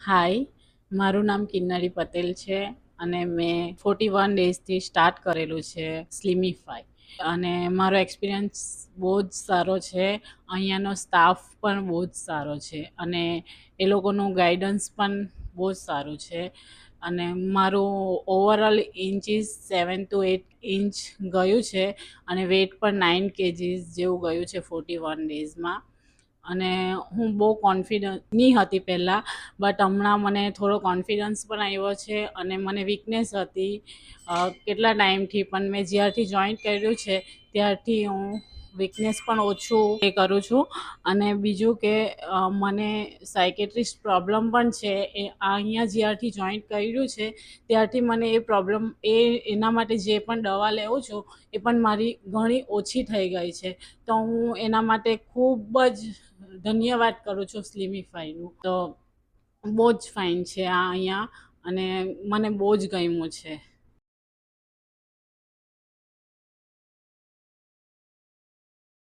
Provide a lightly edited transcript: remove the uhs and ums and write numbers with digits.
હાય, મારું નામ કિન્નરી પટેલ છે અને મેં 41 ડેઝથી સ્ટાર્ટ કરેલું છે સ્લિમિફાઈ. અને મારો એક્સપિરિયન્સ બહુ જ સારો છે. અહીંયાનો સ્ટાફ પણ બહુ જ સારો છે અને એ લોકોનું ગાઈડન્સ પણ બહુ જ સારું છે. અને મારું ઓવરઓલ ઇન્ચીસ 7 to 8 ઇંચ ગયું છે અને વેટ પણ 9 kgs જેવું ગયું છે 41 ડેઝમાં. અને હું બહુ કોન્ફિડન્ટ નહીં હતી પહેલાં, બટ હમણાં મને થોડો કોન્ફિડન્સ પણ આવ્યો છે અને મને વીકનેસ હતી કેટલા ટાઈમથી, પણ મેં જ્યારથી જોઈન કર્યું છે ત્યારથી હું વીકનેસ પણ ઓછું એ કરું છું. અને બીજું કે મને સાયકેટ્રિસ્ટ પ્રોબ્લેમ પણ છે. એ અહીંયા જ્યારથી જોઈન કર્યું છે ત્યારથી મને એ પ્રોબ્લેમ એના માટે જે પણ દવા લેવું છું એ પણ મારી ઘણી ઓછી થઈ ગઈ છે. તો હું એના માટે ખૂબ જ ધન્યવાદ કરું છું સ્લિમિફાઈનું. તો બહુ જ ફાઇન છે આ અહીંયા અને મને બહુ જ ગમ્યું છે.